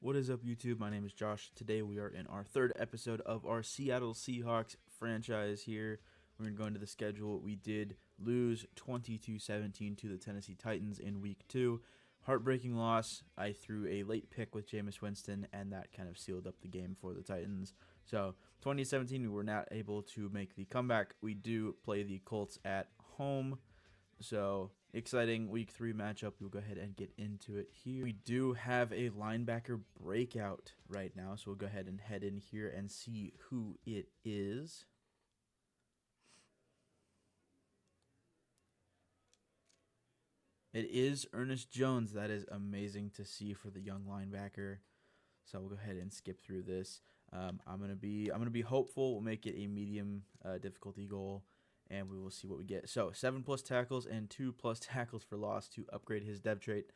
What is up, YouTube? My name is Josh. Today we are in our third episode of our Seattle Seahawks franchise here. We're going to go into the schedule. We did lose 22-17 to the Tennessee Titans in Week 2. Heartbreaking loss. I threw a late pick with Jameis Winston, and that kind of sealed up the game for the Titans. So, 2017, we were not able to make the comeback. We do play the Colts at home. So, exciting Week 3 matchup. We'll go ahead and get into it here. We do have a linebacker breakout right now, so we'll go ahead and head in here and see who it is. It is Ernest Jones. That is amazing to see for the young linebacker. So we'll go ahead and skip through this. I'm gonna be hopeful. We'll make it a medium difficulty goal, and we will see what we get. So 7+ tackles and 2+ tackles for loss to upgrade his depth trait.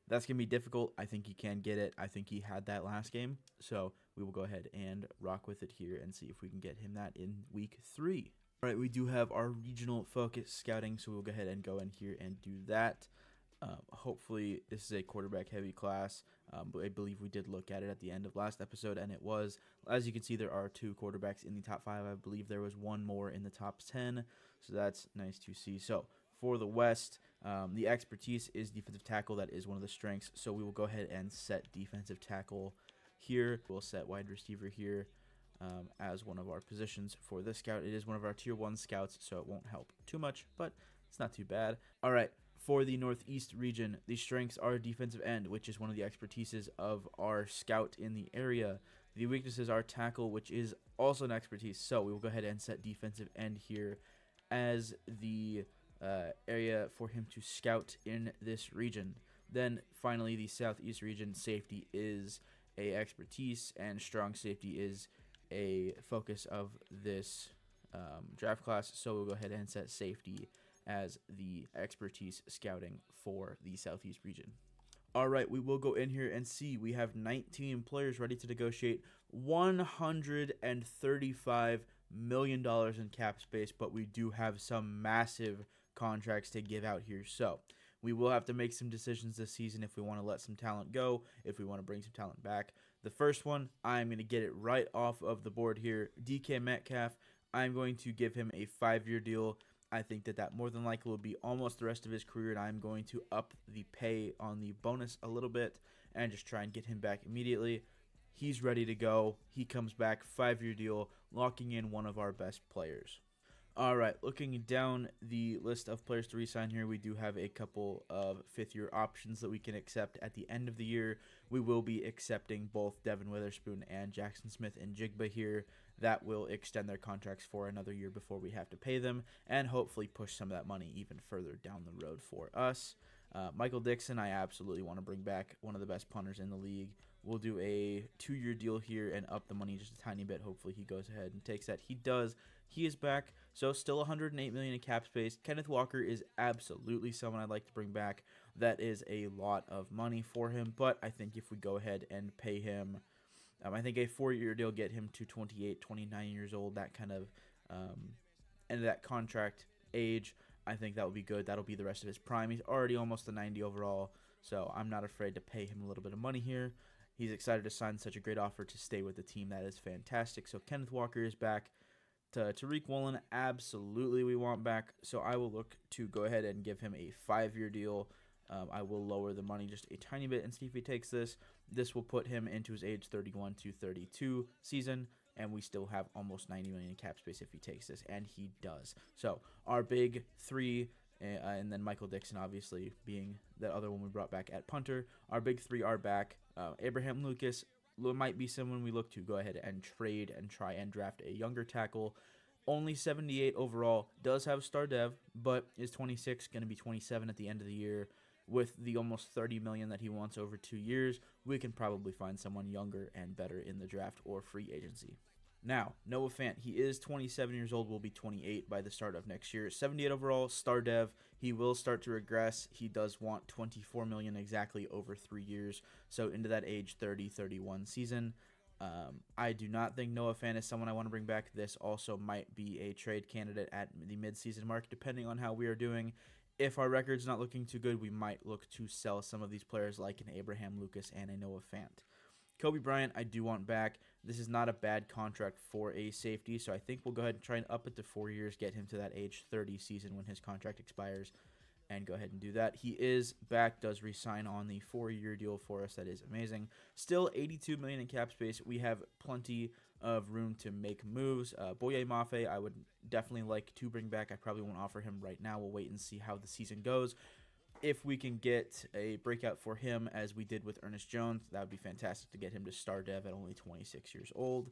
That's going to be difficult. I think he can get it. I think he had that last game. So we will go ahead and rock with it here and see if we can get him that in Week 3. All right, we do have our regional focus scouting, so we'll go ahead and go in here and do that. Hopefully this is a quarterback heavy class, but I believe we did look at it at the end of last episode, and it was. As you can see, there are 2 quarterbacks in the top 5. I believe there was one more in the top 10, so that's nice to see. So for the West, the expertise is defensive tackle. That is one of the strengths, so we will go ahead and set defensive tackle here. We'll set wide receiver here as one of our positions for this scout. It is one of our tier 1 scouts, so it won't help too much, but it's not too bad. All right. For the Northeast region, the strengths are defensive end, which is one of the expertises of our scout in the area. The weaknesses are tackle, which is also an expertise. So we will go ahead and set defensive end here as the area for him to scout in this region. Then finally, the Southeast region, safety is a expertise, and strong safety is a focus of this draft class. So we'll go ahead and set safety as the expertise scouting for the Southeast region. All right, we will go in here and see. We have 19 players ready to negotiate $135 million in cap space, but we do have some massive contracts to give out here. So we will have to make some decisions this season if we want to let some talent go, if we want to bring some talent back. The first one, I'm going to get it right off of the board here. DK Metcalf, I'm going to give him a 5-year deal. I think that more than likely will be almost the rest of his career, and I'm going to up the pay on the bonus a little bit and just try and get him back immediately. He's ready to go. He comes back, 5-year deal, locking in one of our best players. All right, looking down the list of players to re-sign here, we do have a couple of 5th-year options that we can accept at the end of the year. We will be accepting both Devin Witherspoon and Jackson Smith-Njigba here. That will extend their contracts for another year before we have to pay them, and hopefully push some of that money even further down the road for us. Michael Dixon, I absolutely want to bring back, one of the best punters in the league. We'll do a 2-year deal here and up the money just a tiny bit. Hopefully he goes ahead and takes that. He does. He is back, so still $108 million in cap space. Kenneth Walker is absolutely someone I'd like to bring back. That is a lot of money for him, but I think if we go ahead and pay him, I think a 4-year deal get him to 28, 29 years old, that kind of end of that contract age. I think that will be good. That'll be the rest of his prime. He's already almost a 90 overall, so I'm not afraid to pay him a little bit of money here. He's excited to sign such a great offer to stay with the team. That is fantastic. So Kenneth Walker is back. Tariq Woolen, absolutely we want back. So I will look to go ahead and give him a 5-year deal. I will lower the money just a tiny bit and see if he takes this. This will put him into his age 31 to 32 season, and we still have almost $90 million in cap space if he takes this, and he does. So our big 3, and then Michael Dixon obviously being the other one we brought back at punter. Our big 3 are back. Abraham Lucas might be someone we look to go ahead and trade and try and draft a younger tackle. Only 78 overall, does have star dev, but is 26, going to be 27 at the end of the year. With the almost $30 million that he wants over 2 years, we can probably find someone younger and better in the draft or free agency. Now, Noah Fant, he is 27 years old, will be 28 by the start of next year. 78 overall, star dev. He will start to regress. He does want $24 million exactly over 3 years, so into that age 30, 31 season. I do not think Noah Fant is someone I want to bring back. This also might be a trade candidate at the midseason mark, depending on how we are doing. If our record's not looking too good, we might look to sell some of these players like an Abraham Lucas and a Noah Fant. Kobe Bryant, I do want back. This is not a bad contract for a safety, so I think we'll go ahead and try and up it to 4 years, get him to that age 30 season when his contract expires, and go ahead and do that. He is back, does resign on the 4-year deal for us. That is amazing. Still $82 million in cap space. We have plenty of room to make moves. Boye Mafe, I would definitely like to bring back. I probably won't offer him right now. We'll wait and see how the season goes. If we can get a breakout for him as we did with Ernest Jones, that would be fantastic to get him to star dev at only 26 years old.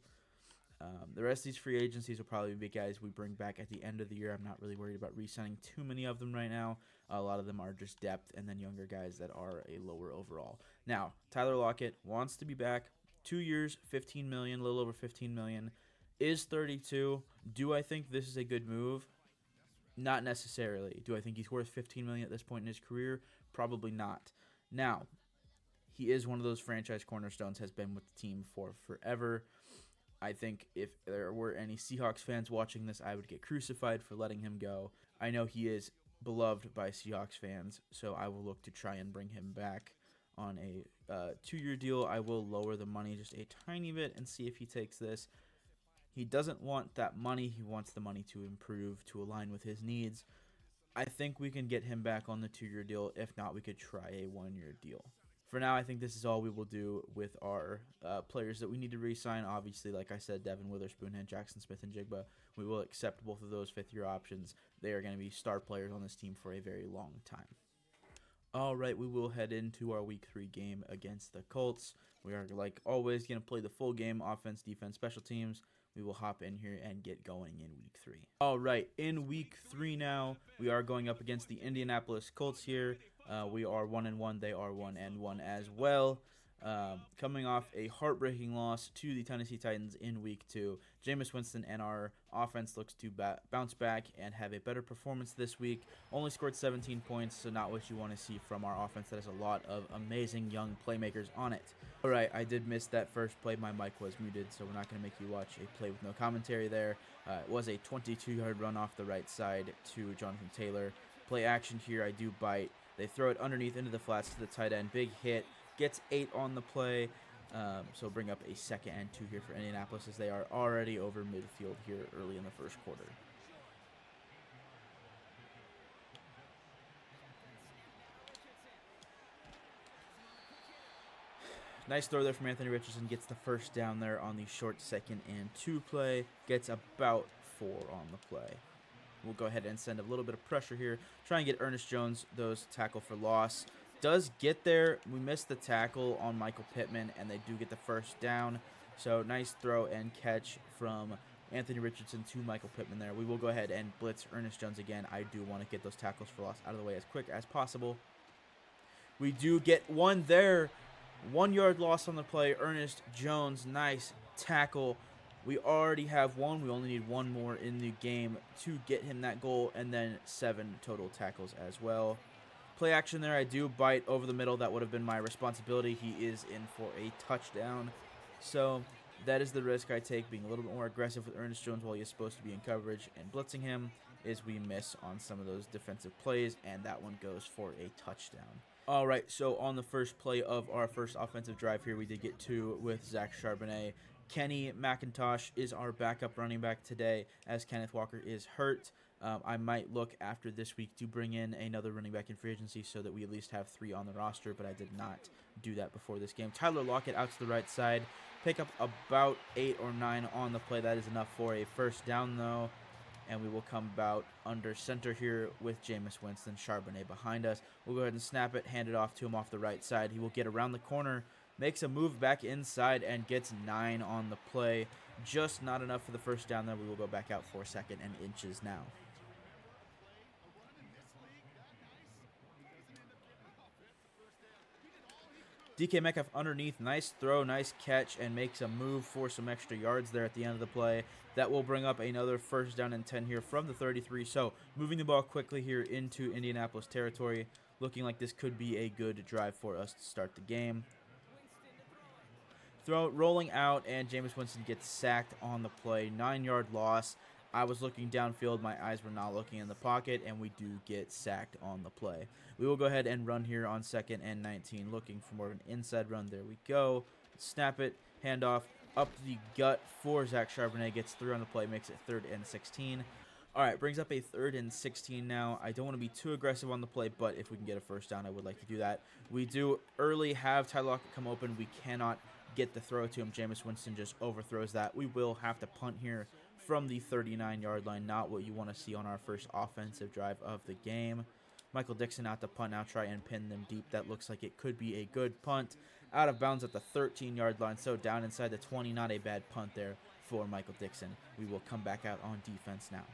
The rest of these free agencies will probably be guys we bring back at the end of the year. I'm not really worried about re-signing too many of them right now. A lot of them are just depth and then younger guys that are a lower overall. Now, Tyler Lockett wants to be back. 2 years, $15 million, a little over $15 million. Is 32. Do I think this is a good move? Not necessarily. Do I think he's worth $15 million at this point in his career? Probably not. Now, he is one of those franchise cornerstones, has been with the team for forever. I think if there were any Seahawks fans watching this, I would get crucified for letting him go. I know he is beloved by Seahawks fans, so I will look to try and bring him back on a 2-year deal. I will lower the money just a tiny bit and see if he takes this. He doesn't want that money. He wants the money to improve, to align with his needs. I think we can get him back on the 2-year deal. If not, we could try a 1-year deal. For now, I think this is all we will do with our players that we need to re-sign. Obviously, like I said, Devin Witherspoon and Jackson Smith-Njigba, we will accept both of those 5th-year options. They are going to be star players on this team for a very long time. All right, we will head into our Week 3 game against the Colts. We are, like always, going to play the full game, offense, defense, special teams. We will hop in here and get going in Week 3. All right, in Week 3 now, we are going up against the Indianapolis Colts here. We are 1-1. They are 1-1 as well. Coming off a heartbreaking loss to the Tennessee Titans in Week 2. Jameis Winston and our offense looks to bounce back and have a better performance this week. Only scored 17 points, so not what you want to see from our offense. That has a lot of amazing young playmakers on it. All right, I did miss that first play. My mic was muted, so we're not going to make you watch a play with no commentary there. It was a 22-yard run off the right side to Jonathan Taylor. Play action here, I do bite. They throw it underneath into the flats to the tight end. Big hit. Gets 8 on the play. So bring up a 2nd and 2 here for Indianapolis as they are already over midfield here early in the first quarter. Nice throw there from Anthony Richardson. Gets the first down there on the short 2nd and 2 play. Gets about 4 on the play. We'll go ahead and send a little bit of pressure here. Try and get Ernest Jones those tackle for loss. Does get there. We missed the tackle on Michael Pittman, and they do get the first down. So nice throw and catch from Anthony Richardson to Michael Pittman there. We will go ahead and blitz Ernest Jones again. I do want to get those tackles for loss out of the way as quick as possible. We do get one there. 1-yard loss on the play. Ernest Jones, nice tackle. We already have one. We only need one more in the game to get him that goal, and then 7 total tackles as well. Play action there. I do bite over the middle. That would have been my responsibility. He is in for a touchdown. So that is the risk I take, being a little bit more aggressive with Ernest Jones while he is supposed to be in coverage, and blitzing him is we miss on some of those defensive plays, and that one goes for a touchdown. All right, so on the first play of our first offensive drive here, we did get 2 with Zach Charbonnet. Kenny McIntosh is our backup running back today as Kenneth Walker is hurt. I might look after this week to bring in another running back in free agency so that we at least have 3 on the roster, but I did not do that before this game. Tyler Lockett out to the right side. Pick up about 8 or 9 on the play. That is enough for a first down, though. And we will come about under center here with Jameis Winston, Charbonnet behind us. We'll go ahead and snap it, hand it off to him off the right side. He will get around the corner, makes a move back inside, and gets 9 on the play. Just not enough for the first down there. We will go back out for 2nd and inches now. DK Metcalf underneath, nice throw, nice catch, and makes a move for some extra yards there at the end of the play. That will bring up another first down and 10 here from the 33. So moving the ball quickly here into Indianapolis territory, looking like this could be a good drive for us to start the game. Throw rolling out, and Jameis Winston gets sacked on the play. 9-yard loss. I was looking downfield. My eyes were not looking in the pocket, and we do get sacked on the play. We will go ahead and run here on 2nd and 19, looking for more of an inside run. There we go. Snap it, handoff, up the gut for Zach Charbonnet. Gets through on the play, makes it 3rd and 16. All right, brings up a 3rd and 16 now. I don't want to be too aggressive on the play, but if we can get a first down, I would like to do that. We do early have Tyler Lockett come open. We cannot get the throw to him. Jameis Winston just overthrows that. We will have to punt here from the 39-yard line. Not what you want to see on our first offensive drive of the game. Michael Dixon out to punt now, try and pin them deep. That looks like it could be a good punt. Out of bounds at the 13-yard line, so down inside the 20. Not a bad punt there for Michael Dixon. We will come back out on defense now.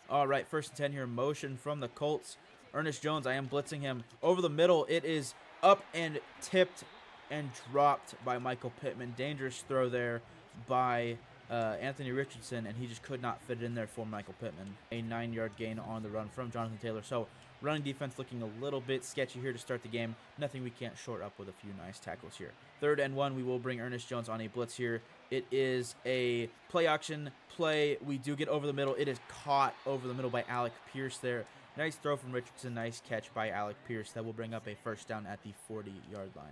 All right, 1st and 10 here. Motion from the Colts. Ernest Jones, I am blitzing him over the middle. It is up and tipped and dropped by Michael Pittman. Dangerous throw there by Anthony Richardson, and he just could not fit it in there for Michael Pittman. A 9-yard gain on the run from Jonathan Taylor. So running defense looking a little bit sketchy here to start the game. Nothing we can't short up with a few nice tackles here. 3rd and 1, we will bring Ernest Jones on a blitz here. It is a play action play. We do get over the middle. It is caught over the middle by Alec Pierce there. Nice throw from Richardson. Nice catch by Alec Pierce. That will bring up a first down at the 40-yard line.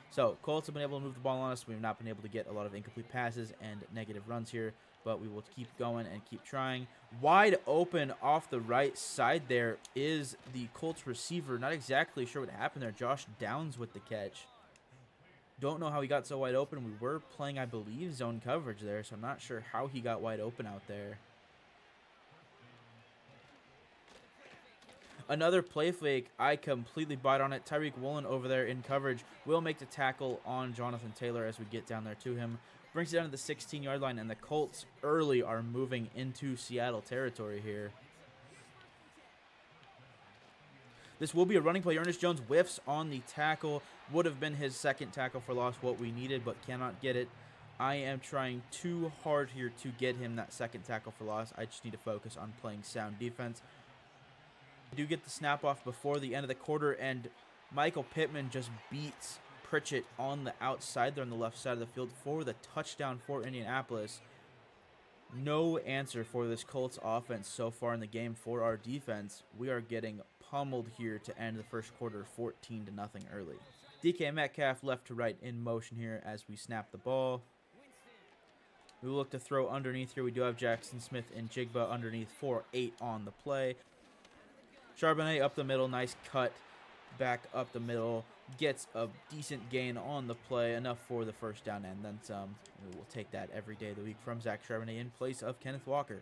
So Colts have been able to move the ball on us. We've not been able to get a lot of incomplete passes and negative runs here, but we will keep going and keep trying. Wide open off the right side there is the Colts receiver. Not exactly sure what happened there. Josh Downs with the catch. Don't know how he got so wide open. We were playing, I believe, zone coverage there, so I'm not sure how he got wide open out there. Another play fake. I completely bite on it. Tyreek Woolen over there in coverage will make the tackle on Jonathan Taylor as we get down there to him. Brings it down to the 16-yard line, and the Colts early are moving into Seattle territory here. This will be a running play. Ernest Jones whiffs on the tackle. Would have been his 2nd tackle for loss, what we needed, but cannot get it. I am trying too hard here to get him that 2nd tackle for loss. I just need to focus on playing sound defense. I do get the snap off before the end of the quarter, and Michael Pittman just beats Pritchett on the outside there on the left side of the field for the touchdown for Indianapolis. No answer for this Colts offense so far in the game for our defense. We are getting pummeled here to end the first quarter 14-0 early. DK Metcalf left to right in motion here as we snap the ball. We will look to throw underneath here. We do have Jackson Smith and Jigba underneath for 8 on the play. Charbonnet up the middle. Nice cut back up the middle. Gets a decent gain on the play. Enough for the first down and then some. We will take that every day of the week from Zach Charbonnet in place of Kenneth Walker.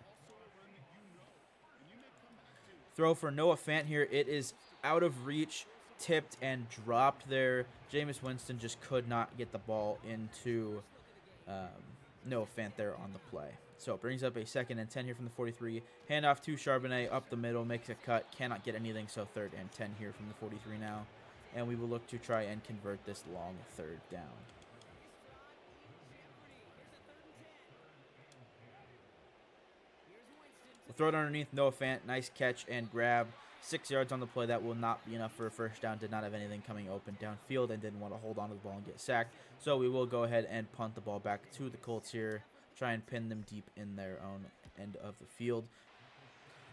Throw for Noah Fant here. It is out of reach, tipped, and dropped there. Jameis Winston just could not get the ball into Noah Fant there on the play. So it brings up a 2nd and 10 here from the 43. Handoff to Charbonnet up the middle, makes a cut, cannot get anything, so 3rd and 10 here from the 43 now. And we will look to try and convert this long 3rd down. We'll throw it underneath Noah Fant. Nice catch and grab. 6 yards on the play. That will not be enough for a first down. Did not have anything coming open downfield and didn't want to hold on to the ball and get sacked. So we will go ahead and punt the ball back to the Colts here. Try and pin them deep in their own end of the field.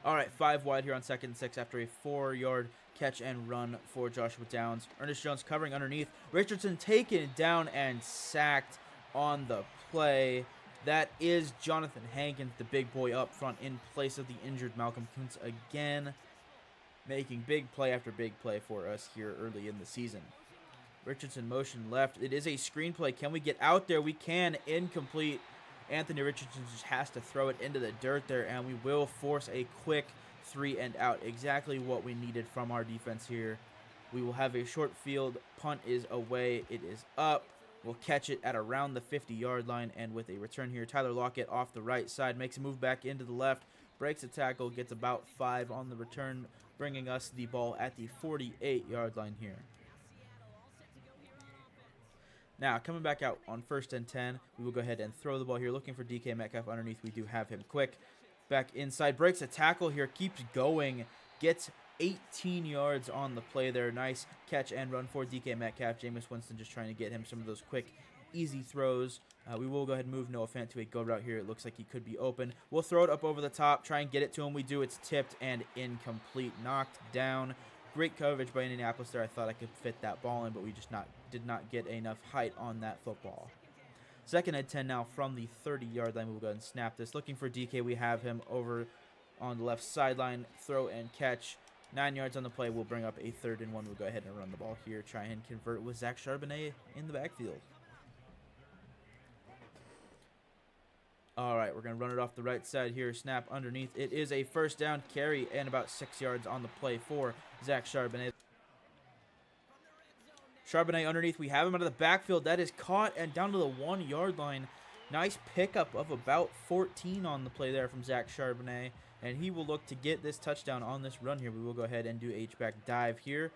All right, 5 wide here on 2nd and 6 after a 4-yard catch and run for Joshua Downs. Ernest Jones covering underneath. Richardson taken down and sacked on the play. That is Jonathan Hankins, the big boy up front in place of the injured Malcolm Kuntz again, making big play after big play for us here early in the season. Richardson motion left. It is a screen play. Can we get out there? We can. Incomplete. Anthony Richardson just has to throw it into the dirt there, and we will force a quick 3 and out. Exactly what we needed from our defense here. We will have a short field. Punt is away. It is up. We'll catch it at around the 50-yard line, and with a return here, Tyler Lockett off the right side makes a move back into the left, breaks a tackle, gets about 5 on the return, bringing us the ball at the 48-yard line here. Now, coming back out on 1st and 10, we will go ahead and throw the ball here, looking for DK Metcalf underneath. We do have him quick. Back inside, breaks a tackle here, keeps going, gets 18 yards on the play there. Nice catch and run for DK Metcalf. Jameis Winston just trying to get him some of those quick, easy throws. We will go ahead and move Noah Fant to a go route here. It looks like he could be open. We'll throw it up over the top, try and get it to him. We do. It's tipped and incomplete. Knocked down Great coverage by Indianapolis there. I thought I could fit that ball in, but we just did not get enough height on that football. Second and 10 now from the 30-yard line. We'll go ahead and snap this. Looking for DK. We have him over on the left sideline. Throw and catch. 9 yards on the play. We'll bring up a 3rd and 1. We'll go ahead and run the ball here. Try and convert with Zach Charbonnet in the backfield. All right, we're going to run it off the right side here. Snap underneath. It is a first down carry and about 6 yards on the play for Zach Charbonnet. Charbonnet underneath. We have him out of the backfield. That is caught and down to the 1-yard line. Nice pickup of about 14 on the play there from Zach Charbonnet. And he will look to get this touchdown on this run here. We will go ahead and do H-back dive here.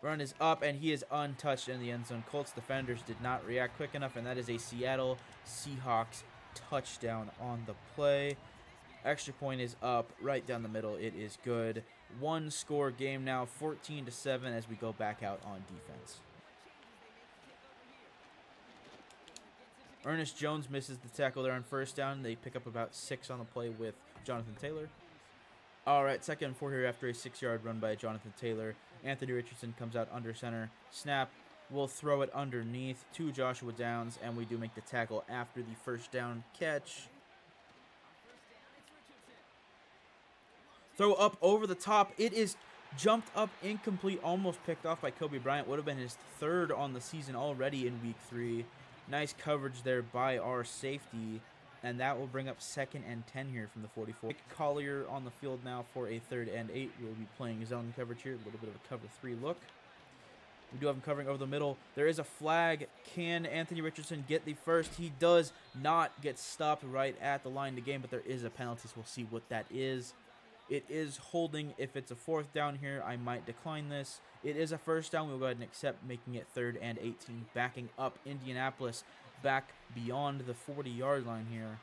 Run is up, and he is untouched in the end zone. Colts defenders did not react quick enough, and that is a Seattle Seahawks touchdown on the play. Extra point is up right down the middle. It is good. 1-score game now, 14-7 as we go back out on defense. Ernest Jones misses the tackle there on first down. They pick up about 6 on the play with Jonathan Taylor. All right, 2nd and 4 here after a 6-yard run by Jonathan Taylor. Anthony Richardson comes out under center. Snap. We'll throw it underneath to Joshua Downs, and we do make the tackle after the first down catch. Throw up over the top. It is jumped up incomplete, almost picked off by Kobe Bryant. Would have been his 3rd on the season already in week 3. Nice coverage there by our safety, and that will bring up 2nd and 10 here from the 44. Collier on the field now for a 3rd and 8. We'll be playing zone coverage here, a little bit of a cover 3 look. We do have him covering over the middle. There is a flag. Can Anthony Richardson get the first? He does not get stopped right at the line of the game, but there is a penalty, so we'll see what that is. It is holding. If it's a 4th down here, I might decline this. It is a 1st down. We'll go ahead and accept, making it 3rd and 18. Backing up Indianapolis back beyond the 40-yard line here.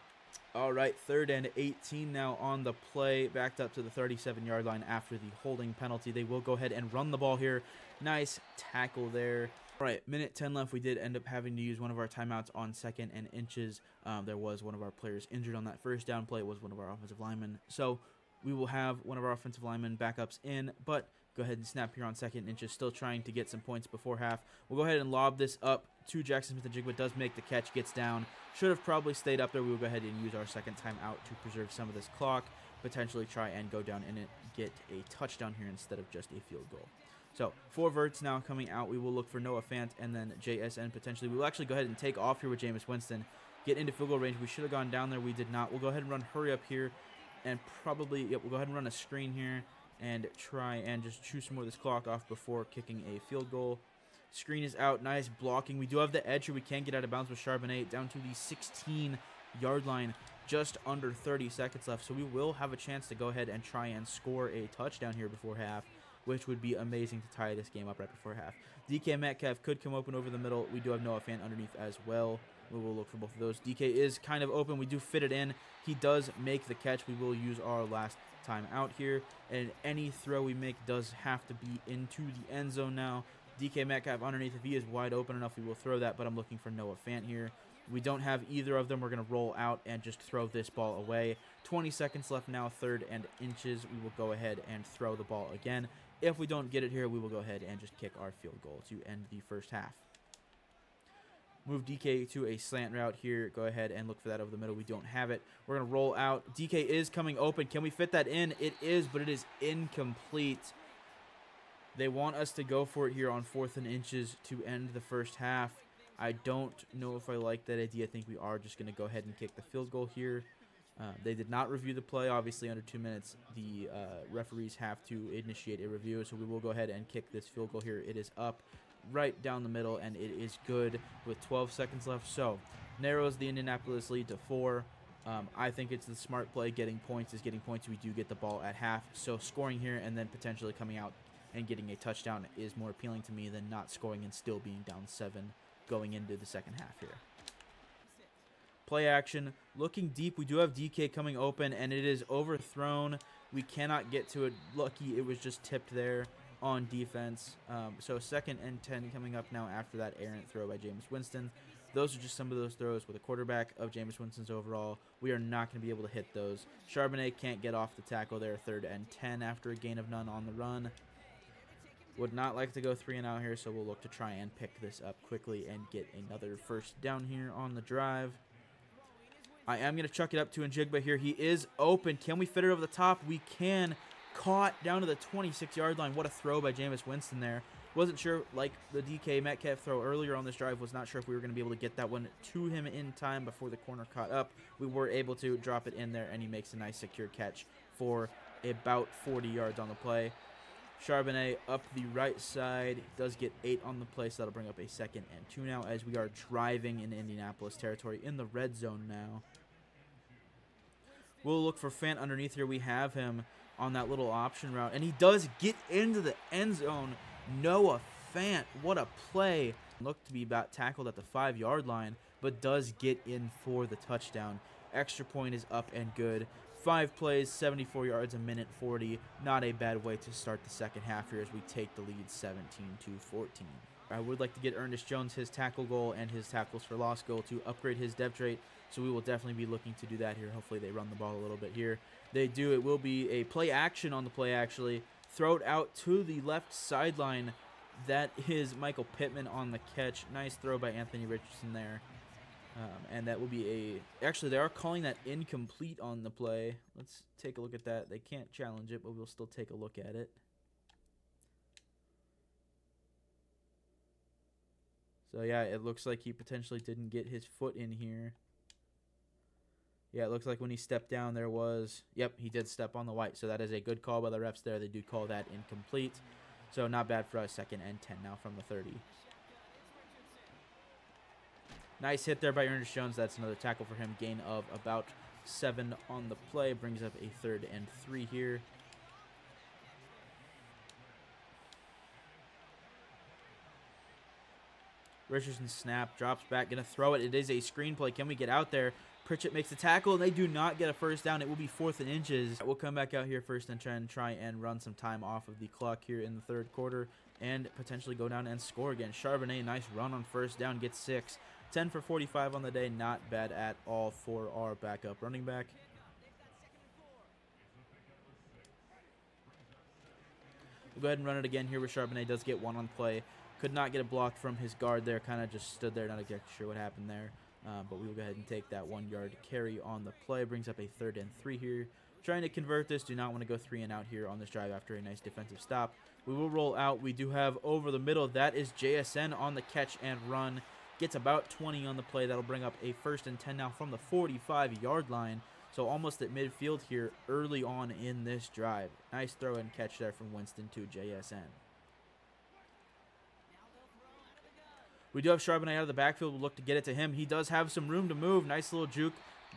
All right, 3rd and 18 now on the play. Backed up to the 37-yard line after the holding penalty. They will go ahead and run the ball here. Nice tackle there. All right, minute 10 left. We did end up having to use one of our timeouts on 2nd and inches. There was one of our players injured on that first down play. It was one of our offensive linemen. So we will have one of our offensive linemen backups in, but go ahead and snap here on 2nd and inches. Still trying to get some points before half. We'll go ahead and lob this up to Jackson Smith-Njigba. Does make the catch, gets down. Should have probably stayed up there. We will go ahead and use our 2nd timeout to preserve some of this clock. Potentially try and go down in it, get a touchdown here instead of just a field goal. So 4 verts now coming out. We will look for Noah Fant and then JSN potentially. We will actually go ahead and take off here with Jameis Winston. Get into field goal range. We should have gone down there. We did not. We'll go ahead and run hurry up here. And probably, we'll go ahead and run a screen here and try and just chew some more of this clock off before kicking a field goal. Screen is out. Nice blocking. We do have the edge here. We can get out of bounds with Charbonnet down to the 16-yard line. Just under 30 seconds left. So we will have a chance to go ahead and try and score a touchdown here before half, which would be amazing to tie this game up right before half. DK Metcalf could come open over the middle. We do have Noah Fant underneath as well. We will look for both of those. DK is kind of open. We do fit it in. He does make the catch. We will use our last time out here. And any throw we make does have to be into the end zone now. DK Metcalf underneath. If he is wide open enough, we will throw that. But I'm looking for Noah Fant here. We don't have either of them. We're going to roll out and just throw this ball away. 20 seconds left now, 3rd and inches. We will go ahead and throw the ball again. If we don't get it here, we will go ahead and just kick our field goal to end the first half. Move DK to a slant route here. Go ahead and look for that over the middle. We don't have it. We're going to roll out. DK is coming open. Can we fit that in? It is, but it is incomplete. They want us to go for it here on 4th and inches to end the first half. I don't know if I like that idea. I think we are just going to go ahead and kick the field goal here. They did not review the play. Obviously, under 2 minutes, the referees have to initiate a review. So we will go ahead and kick this field goal here. It is up right down the middle, and it is good with 12 seconds left. So narrows the Indianapolis lead to 4. I think it's the smart play. Getting points is getting points. We do get the ball at half. So scoring here and then potentially coming out and getting a touchdown is more appealing to me than not scoring and still being down 7 going into the second half here. Play action. Looking deep. We do have DK coming open, and it is overthrown. We cannot get to it. Lucky it was just tipped there on defense. So 2nd and 10 coming up now after that errant throw by Jameis Winston. Those are just some of those throws with a quarterback of Jameis Winston's overall. We are not going to be able to hit those. Charbonnet can't get off the tackle there. 3rd and 10 after a gain of none on the run. Would not like to go 3 and out here, so we'll look to try and pick this up quickly and get another first down here on the drive. I am going to chuck it up to Njigba here. He is open. Can we fit it over the top? We can. Caught down to the 26-yard line. What a throw by Jameis Winston there. Wasn't sure, like the DK Metcalf throw earlier on this drive, was not sure if we were going to be able to get that one to him in time before the corner caught up. We were able to drop it in there, and he makes a nice secure catch for about 40 yards on the play. Charbonnet up the right side, does get 8 on the play, so that'll bring up a 2nd and 2 now as we are driving in Indianapolis territory in the red zone now. We'll look for Fant underneath here. We have him on that little option route, and he does get into the end zone. Noah Fant, what a play. Looked to be about tackled at the 5-yard line, but does get in for the touchdown. Extra point is up and good. 5 plays, 74 yards, a minute 40. Not a bad way to start the second half here as we take the lead 17-14. I would like to get Ernest Jones his tackle goal and his tackles for loss goal to upgrade his depth rate, so we will definitely be looking to do that here. Hopefully they run the ball a little bit here. They do. It will be a play action on the play, actually. Throw it out to the left sideline. That is Michael Pittman on the catch. Nice throw by Anthony Richardson there. And that will be a... Actually, they are calling that incomplete on the play. Let's take a look at that. They can't challenge it, but we'll still take a look at it. So, yeah, it looks like he potentially didn't get his foot in here. Yeah, it looks like when he stepped down there was... Yep, he did step on the white. So that is a good call by the refs there. They do call that incomplete. So not bad for us. 2nd and 10 now from the 30. Nice hit there by Ernest Jones. That's another tackle for him. Gain of about 7 on the play. Brings up a 3rd and 3 here. Richardson snap. Drops back. Going to throw it. It is a screen play. Can we get out there? Pritchett makes the tackle, and they do not get a first down. It will be 4th and inches. We'll come back out here first and try and run some time off of the clock here in the 3rd quarter and potentially go down and score again. Charbonnet, nice run on first down, gets 6. 10 for 45 on the day, not bad at all for our backup running back. We'll go ahead and run it again here with Charbonnet. Does get 1 on play. Could not get a block from his guard there. Kind of just stood there, not exactly sure what happened there. But we will go ahead and take that 1-yard carry on the play. Brings up a 3rd and 3 here. Trying to convert this. Do not want to go 3 and out here on this drive after a nice defensive stop. We will roll out. We do have over the middle. That is JSN on the catch and run. Gets about 20 on the play. That'll bring up a 1st and 10 now from the 45-yard line. So almost at midfield here early on in this drive. Nice throw and catch there from Winston to JSN. We do have Charbonnet out of the backfield. We'll look to get it to him. He does have some room to move. Nice little juke.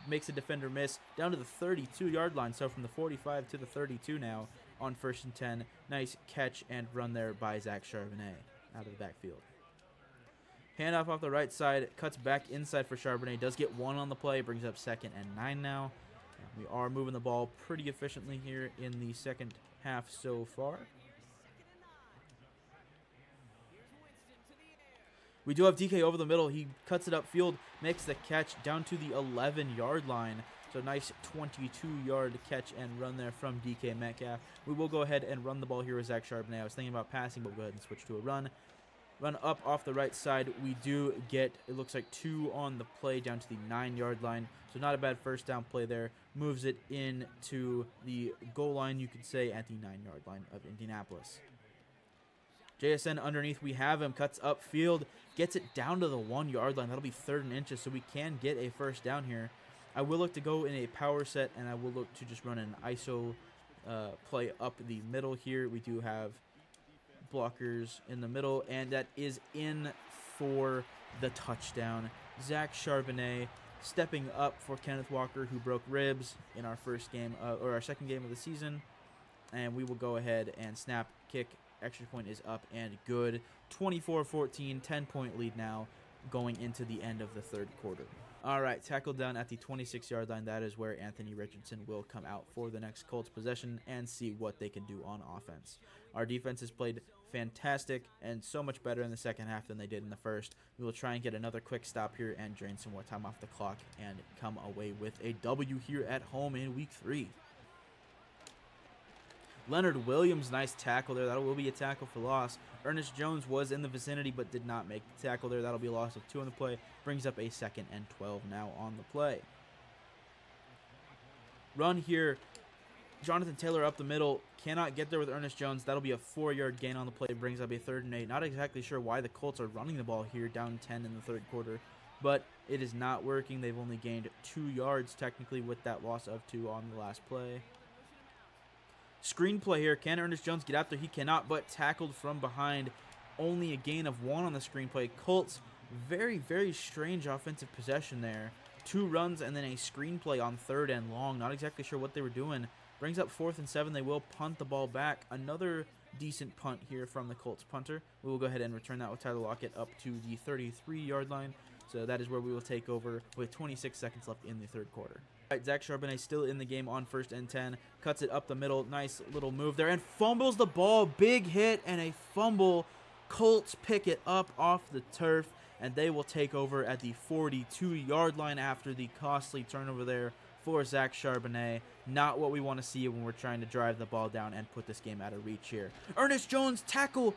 Makes a defender miss. Down to the 32-yard line. So from the 45 to the 32 now on 1st and 10. Nice catch and run there by Zach Charbonnet out of the backfield. Handoff off the right side. Cuts back inside for Charbonnet. Does get 1 on the play. Brings up 2nd and 9 now. We are moving the ball pretty efficiently here in the second half so far. We do have DK over the middle. He cuts it upfield, makes the catch down to the 11-yard line. So nice 22-yard catch and run there from DK Metcalf. We will go ahead and run the ball here with Zach Charbonnet. I was thinking about passing, but we'll go ahead and switch to a run. Run up off the right side. We do get, it looks like 2 on the play down to the 9-yard line. So not a bad first down play there. Moves it into the goal line, you could say, at the 9-yard line of Indianapolis. JSN underneath, we have him, cuts upfield, gets it down to the 1-yard line. That'll be 3rd and inches, so we can get a first down here. I will look to go in a power set, and I will look to just run an ISO play up the middle here. We do have blockers in the middle, and that is in for the touchdown. Zach Charbonnet stepping up for Kenneth Walker, who broke ribs in our first game, or our second game of the season. And we will go ahead and snap, kick. Extra point is up and good. 24-14, 10-point lead now going into the end of the 3rd quarter. All right, tackled down at the 26-yard line. That is where Anthony Richardson will come out for the next Colts possession and see what they can do on offense. Our defense has played fantastic and so much better in the second half than they did in the first. We will try and get another quick stop here and drain some more time off the clock and come away with a W here at home in Week 3. Leonard Williams, nice tackle there. That will be a tackle for loss. Ernest Jones was in the vicinity but did not make the tackle there. That'll be a loss of 2 on the play. Brings up a 2nd and 12 now on the play. Run here. Jonathan Taylor up the middle. Cannot get there with Ernest Jones. That'll be a 4-yard gain on the play. Brings up a 3rd and 8. Not exactly sure why the Colts are running the ball here, down 10 in the 3rd quarter. But it is not working. They've only gained 2 yards technically with that loss of 2 on the last play. Screenplay here. Can Ernest Jones get out there? He cannot, but tackled from behind. Only a gain of 1 on the screenplay. Colts, very, very strange offensive possession there. 2 runs and then a screenplay on 3rd and long. Not exactly sure what they were doing. Brings up 4th and 7. They will punt the ball back. Another decent punt here from the Colts punter. We will go ahead and return that with Tyler Lockett up to the 33-yard line. So that is where we will take over with 26 seconds left in the 3rd quarter. All right, Zach Charbonnet still in the game on 1st and 10. Cuts it up the middle. Nice little move there and fumbles the ball. Big hit and a fumble. Colts pick it up off the turf, and they will take over at the 42-yard line after the costly turnover there for Zach Charbonnet. Not what we want to see when we're trying to drive the ball down and put this game out of reach here. Ernest Jones tackle.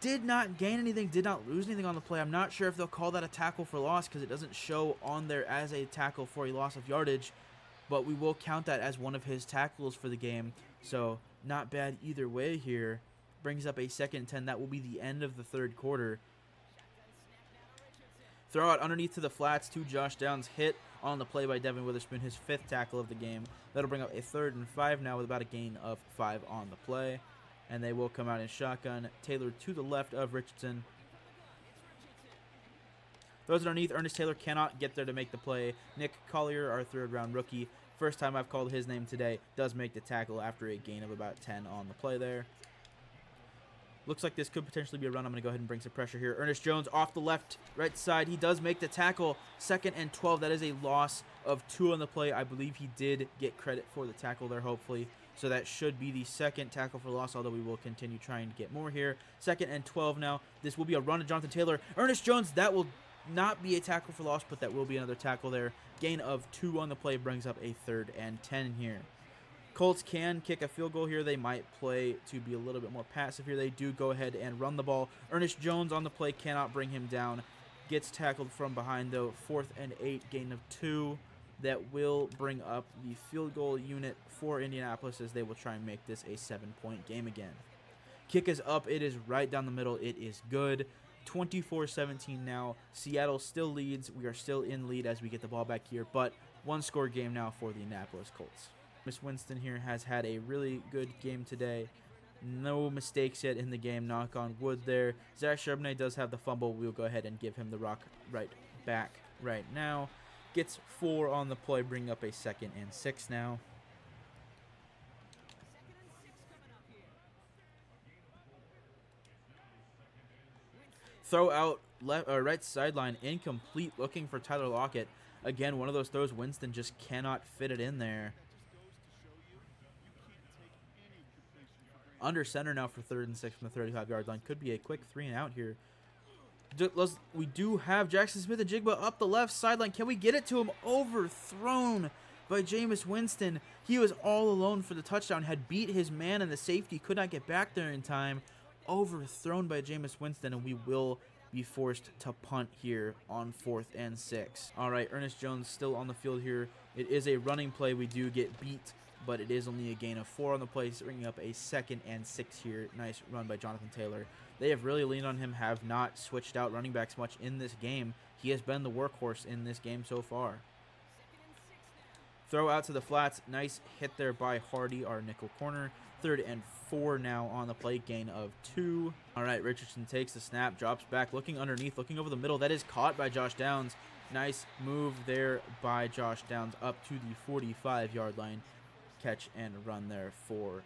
Did not gain anything, did not lose anything on the play. I'm not sure if they'll call that a tackle for loss because it doesn't show on there as a tackle for a loss of yardage, but we will count that as one of his tackles for the game. So not bad either way here. Brings up a 2nd and 10. That will be the end of the 3rd quarter. Throw out underneath to the flats to Josh Downs. Hit on the play by Devin Witherspoon, his 5th tackle of the game. That'll bring up a 3rd and 5 now with about a gain of 5 on the play. And they will come out in shotgun. Taylor to the left of Richardson. Throws it underneath. Ernest Taylor cannot get there to make the play. Nick Collier, our 3rd-round rookie. First time I've called his name today. Does make the tackle after a gain of about 10 on the play there. Looks like this could potentially be a run. I'm going to go ahead and bring some pressure here. Ernest Jones off the left, right side. He does make the tackle. 2nd and 12. That is a loss of 2 on the play. I believe he did get credit for the tackle there, hopefully. So that should be the 2nd tackle for loss, although we will continue trying to get more here. 2nd and 12 now. This will be a run to Jonathan Taylor. Ernest Jones, that will not be a tackle for loss, but that will be another tackle there. Gain of 2 on the play brings up a 3rd and 10 here. Colts can kick a field goal here. They might play to be a little bit more passive here. They do go ahead and run the ball. Ernest Jones on the play cannot bring him down. Gets tackled from behind, though. 4th and 8, gain of 2. That will bring up the field goal unit for Indianapolis as they will try and make this a 7-point game again. Kick is up. It is right down the middle. It is good. 24-17 now. Seattle still leads. We are still in lead as we get the ball back here, but 1-score game now for the Indianapolis Colts. Jameis Winston here has had a really good game today. No mistakes yet in the game. Knock on wood there. Zach Charbonnet does have the fumble. We'll go ahead and give him the rock right back right now. Gets 4 on the play, bring up a 2nd and 6 now. Throw out left or right sideline, incomplete, looking for Tyler Lockett. Again, one of those throws Winston just cannot fit it in there. Under center now for 3rd and 6 from the 35-yard line. Could be a quick 3 and out here. We do have Jackson Smith-Njigba up the left sideline. Can we get it to him? Overthrown by Jameis Winston. He was all alone for the touchdown. Had beat his man and the safety. Could not get back there in time. Overthrown by Jameis Winston, and we will be forced to punt here on 4th and 6. All right, Ernest Jones still on the field here. It is a running play. We do get beat, but it is only a gain of 4 on the play, bringing up a 2nd and 6 here. Nice run by Jonathan Taylor. They have really leaned on him, have not switched out running backs much in this game. He has been the workhorse in this game so far. Throw out to the flats. Nice hit there by Hardy, our nickel corner. 3rd and 4 now on the play, gain of 2. All right, Richardson takes the snap, drops back, looking underneath, looking over the middle. That is caught by Josh Downs. Nice move there by Josh Downs up to the 45-yard line. Catch and run there for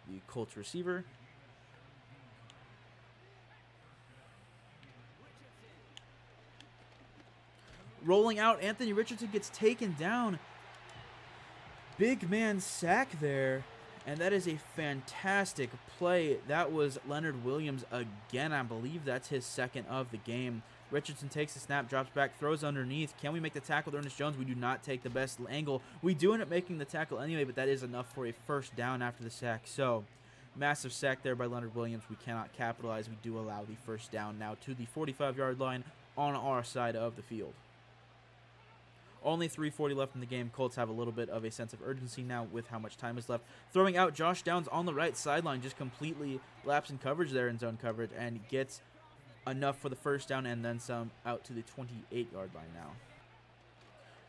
the Colts receiver. Rolling out, Anthony Richardson gets taken down. Big man sack there, and that is a fantastic play. That was Leonard Williams again. I believe that's his 2nd of the game. Richardson takes the snap, drops back, throws underneath. Can we make the tackle to Ernest Jones? We do not take the best angle. We do end up making the tackle anyway, but that is enough for a first down after the sack. So, massive sack there by Leonard Williams. We cannot capitalize. We do allow the first down now to the 45-yard line on our side of the field. Only 3:40 left in the game. Colts have a little bit of a sense of urgency now with how much time is left. Throwing out Josh Downs on the right sideline, just completely lapsing coverage there in zone coverage, and gets enough for the first down and then some out to the 28-yard line now.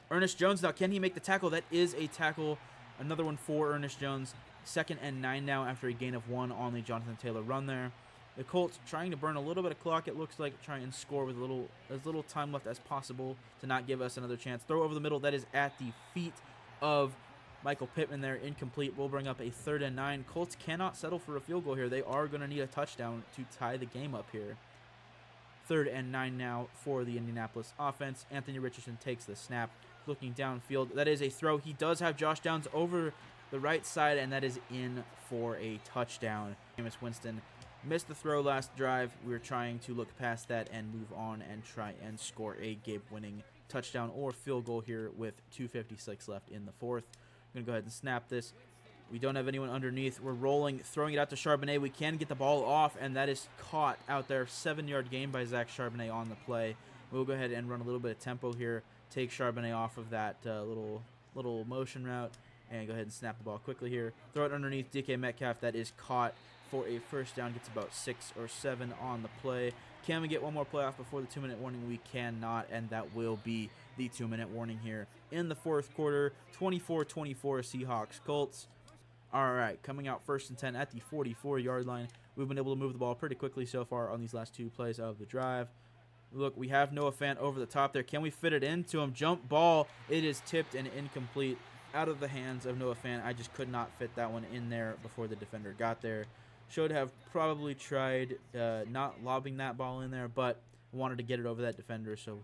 Ernest Jones now, can he make the tackle? That is a tackle. Another one for Ernest Jones. 2nd and 9 now after a gain of 1 on the Jonathan Taylor run there. The Colts trying to burn a little bit of clock, it looks like, try and score with as little time left as possible to not give us another chance. Throw over the middle, that is at the feet of Michael Pittman there, incomplete. We'll bring up a 3rd and 9. Colts cannot settle for a field goal here. They are going to need a touchdown to tie the game up here. 3rd and 9 now for the Indianapolis offense. Anthony Richardson takes the snap, looking downfield. That is a throw. He does have Josh Downs over the right side, and that is in for a touchdown. Jameis Winston missed the throw last drive. We were trying to look past that and move on and try and score a game-winning touchdown or field goal here with 2:56 left in the 4th. I'm going to go ahead and snap this. We don't have anyone underneath. We're rolling, throwing it out to Charbonnet. We can get the ball off, and that is caught out there. 7-yard gain by Zach Charbonnet on the play. We'll go ahead and run a little bit of tempo here. Take Charbonnet off of that little motion route and go ahead and snap the ball quickly here. Throw it underneath DK Metcalf. That is caught for a first down. Gets about 6 or 7 on the play. Can we get one more play off before the 2-minute warning? We cannot, and that will be the 2-minute warning here in the 4th quarter. 24-24 Seahawks Colts. All right, coming out 1st and 10 at the 44-yard line. We've been able to move the ball pretty quickly so far on these last 2 plays of the drive. Look, we have Noah Fant over the top there. Can we fit it into him? Jump ball. It is tipped and incomplete out of the hands of Noah Fant. I just could not fit that one in there before the defender got there. Should have probably tried not lobbing that ball in there, but wanted to get it over that defender, so,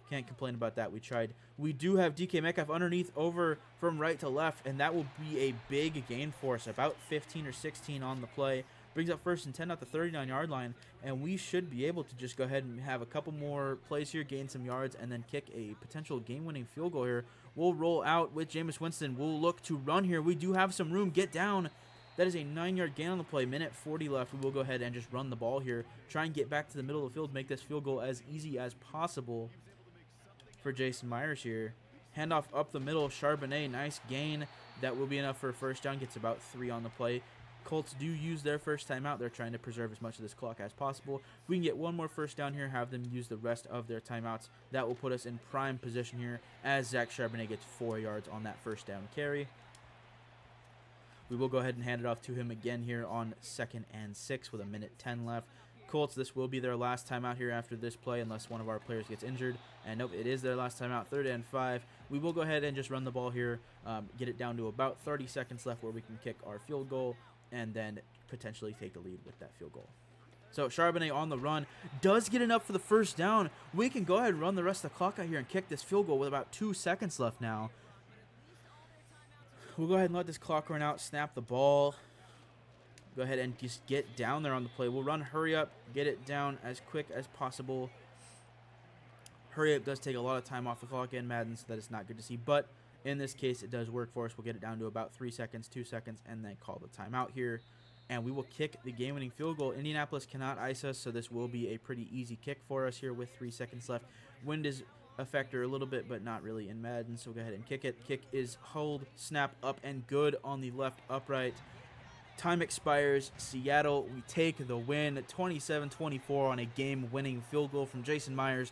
can't complain about that. We tried. We do have DK Metcalf underneath over from right to left, and that will be a big gain for us, about 15 or 16 on the play. Brings up 1st and 10 at the 39-yard line, and we should be able to just go ahead and have a couple more plays here, gain some yards, and then kick a potential game-winning field goal here. We'll roll out with Jameis Winston. We'll look to run here. We do have some room. Get down. That is a 9-yard gain on the play. Minute 40 left. We will go ahead and just run the ball here. Try and get back to the middle of the field. Make this field goal as easy as possible for Jason Myers here. Handoff up the middle. Charbonnet, nice gain. That will be enough for a first down. Gets about 3 on the play. Colts do use their first timeout. They're trying to preserve as much of this clock as possible. If we can get one more first down here, have them use the rest of their timeouts. That will put us in prime position here as Zach Charbonnet gets 4 yards on that first down carry. We will go ahead and hand it off to him again here on 2nd and 6 with a minute 10 left. Colts, this will be their last timeout here after this play unless one of our players gets injured. And nope, it is their last timeout, 3rd and 5. We will go ahead and just run the ball here, get it down to about 30 seconds left where we can kick our field goal and then potentially take the lead with that field goal. So Charbonnet on the run does get enough for the first down. We can go ahead and run the rest of the clock out here and kick this field goal with about 2 seconds left now. We'll go ahead and let this clock run out, snap the ball. Go ahead and just get down there on the play. We'll run hurry up, get it down as quick as possible. Hurry up does take a lot of time off the clock in Madden, so that is not good to see. But in this case, it does work for us. We'll get it down to about 3 seconds, 2 seconds, and then call the timeout here. And we will kick the game-winning field goal. Indianapolis cannot ice us, so this will be a pretty easy kick for us here with 3 seconds left. Wind is a factor a little bit, but not really in Madden, so we'll go ahead and kick it. Kick is hold, snap, up, and good on the left upright. Time expires. Seattle, we take the win, 27-24 on a game-winning field goal from Jason Myers.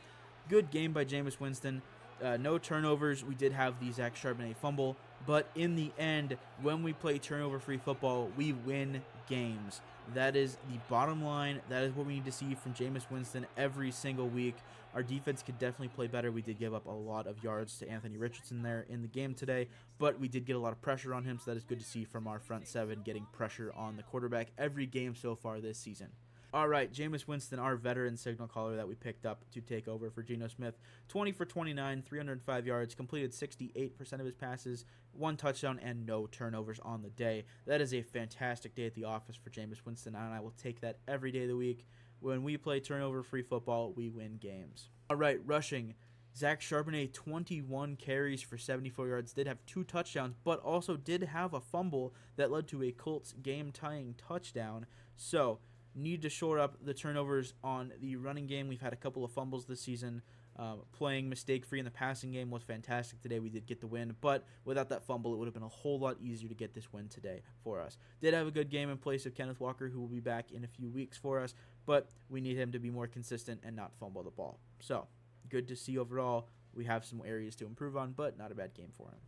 Good game by Jameis Winston. No turnovers. We did have the Zach Charbonnet fumble, but in the end, when we play turnover-free football, we win games. That is the bottom line. That is what we need to see from Jameis Winston every single week. Our defense could definitely play better. We did give up a lot of yards to Anthony Richardson there in the game today, but we did get a lot of pressure on him, so that is good to see from our front seven getting pressure on the quarterback every game so far this season. All right, Jameis Winston, our veteran signal caller that we picked up to take over for Geno Smith, 20 for 29, 305 yards, completed 68% of his passes, 1 touchdown, and no turnovers on the day. That is a fantastic day at the office for Jameis Winston, and I will take that every day of the week. When we play turnover-free football, we win games. All right, rushing. Zach Charbonnet, 21 carries for 74 yards, did have 2 touchdowns, but also did have a fumble that led to a Colts game-tying touchdown. So, need to shore up the turnovers on the running game. We've had a couple of fumbles this season. Playing mistake-free in the passing game was fantastic today. We did get the win, but without that fumble, it would have been a whole lot easier to get this win today for us. Did have a good game in place of Kenneth Walker, who will be back in a few weeks for us, but we need him to be more consistent and not fumble the ball. So, good to see overall. We have some areas to improve on, but not a bad game for him.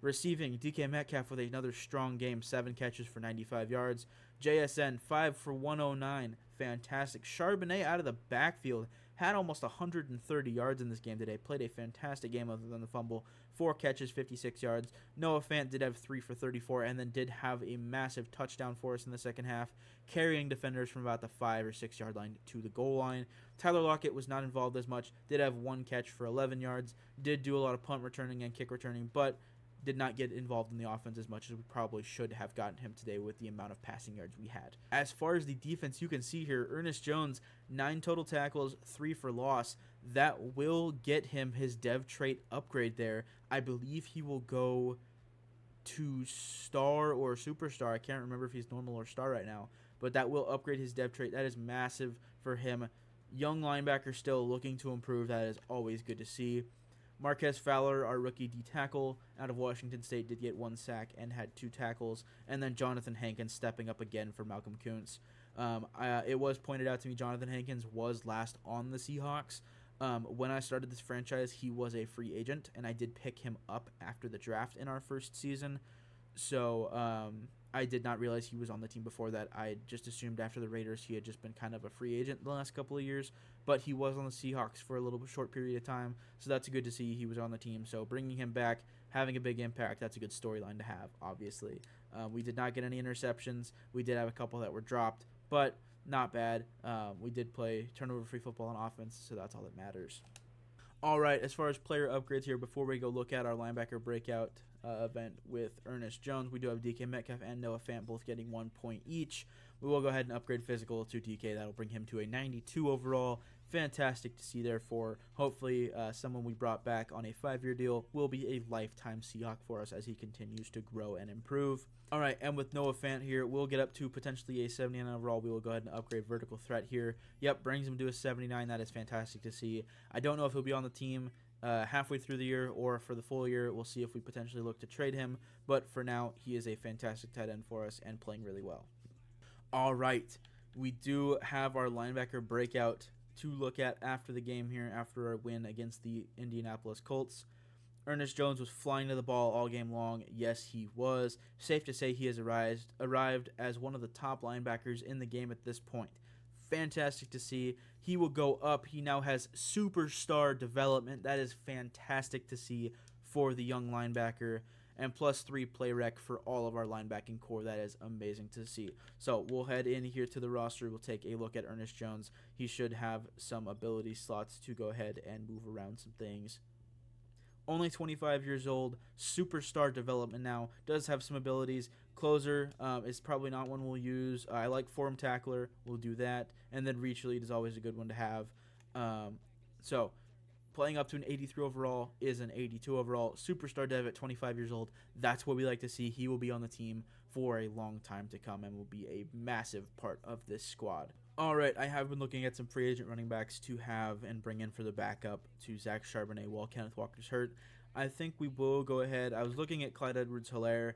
Receiving, DK Metcalf with another strong game, 7 catches for 95 yards. JSN, 5 for 109, fantastic. Charbonnet out of the backfield, had almost 130 yards in this game today. Played a fantastic game other than the fumble. 4 catches, 56 yards. Noah Fant did have 3 for 34 and then did have a massive touchdown for us in the second half, carrying defenders from about the 5 or 6 yard line to the goal line. Tyler Lockett was not involved as much. Did have 1 catch for 11 yards. Did do a lot of punt returning and kick returning, but did not get involved in the offense as much as we probably should have gotten him today with the amount of passing yards we had. As far as the defense, you can see here, Ernest Jones, 9 total tackles, 3 for loss. That will get him his dev trait upgrade there. I believe he will go to star or superstar. I can't remember if he's normal or star right now, but that will upgrade his dev trait. That is massive for him. Young linebacker still looking to improve. That is always good to see. Marquez Fowler, our rookie D-tackle out of Washington State, did get 1 sack and had 2 tackles. And then Jonathan Hankins stepping up again for Malcolm Kuntz. It was pointed out to me Jonathan Hankins was last on the Seahawks. When I started this franchise, he was a free agent, and I did pick him up after the draft in our first season. So I did not realize he was on the team before that. I just assumed after the Raiders he had just been kind of a free agent the last couple of years, but he was on the Seahawks for a little short period of time, so that's good to see he was on the team. So bringing him back, having a big impact, that's a good storyline to have, obviously. We did not get any interceptions. We did have a couple that were dropped, but not bad. We did play turnover-free football on offense, so that's all that matters. All right, as far as player upgrades here, before we go look at our linebacker breakout event with Ernest Jones, we do have DK Metcalf and Noah Fant both getting 1 point each. We will go ahead and upgrade physical to DK. That'll bring him to a 92 overall. Fantastic to see, therefore. Hopefully, someone we brought back on a 5-year deal will be a lifetime Seahawk for us as he continues to grow and improve. All right, and with Noah Fant here, we'll get up to potentially a 79 overall. We will go ahead and upgrade vertical threat here. Yep, brings him to a 79. That is fantastic to see. I don't know if he'll be on the team halfway through the year or for the full year. We'll see if we potentially look to trade him, but for now, he is a fantastic tight end for us and playing really well. All right, we do have our linebacker breakout to look at after the game here, after our win against the Indianapolis Colts. Ernest Jones was flying to the ball all game long. Yes, he was. Safe to say he has arrived as one of the top linebackers in the game at this point. Fantastic to see. He will go up. He now has superstar development. That is fantastic to see for the young linebacker. And +3 play rec for all of our linebacking core. That is amazing to see. So we'll head in here to the roster. We'll take a look at Ernest Jones. He should have some ability slots to go ahead and move around some things. Only 25 years old, superstar development now, does have some abilities. Closer is probably not one we'll use. I like form tackler, we'll do that. And then reach lead is always a good one to have. So playing up to an 83 overall is an 82 overall. Superstar dev at 25 years old, that's what we like to see. He will be on the team for a long time to come and will be a massive part of this squad. All right, I have been looking at some free agent running backs to have and bring in for the backup to Zach Charbonnet while Kenneth Walker's hurt. I think we will go ahead. I was looking at Clyde Edwards-Helaire.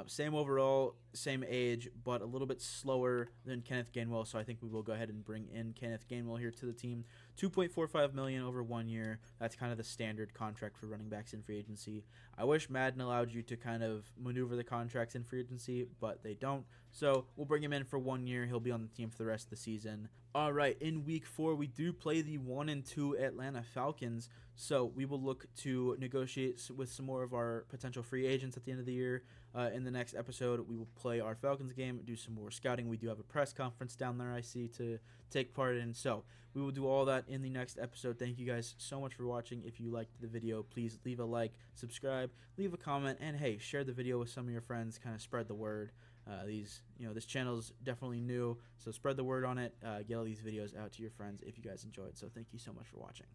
Same overall, same age, but a little bit slower than Kenneth Gainwell, so I think we will go ahead and bring in Kenneth Gainwell here to the team. $2.45 million over 1 year. That's kind of the standard contract for running backs in free agency. I wish Madden allowed you to kind of maneuver the contracts in free agency, but they don't. So we'll bring him in for 1 year. He'll be on the team for the rest of the season. All right, in week 4, we do play the 1-2 Atlanta Falcons, so we will look to negotiate with some more of our potential free agents at the end of the year. In the next episode, we will play our Falcons game, do some more scouting. We do have a press conference down there, I see, to take part in. So we will do all that in the next episode. Thank you guys so much for watching. If you liked the video, please leave a like, subscribe, leave a comment, and hey, share the video with some of your friends, kind of spread the word. This channel is definitely new, so spread the word on it. Get all these videos out to your friends if you guys enjoyed. So thank you so much for watching.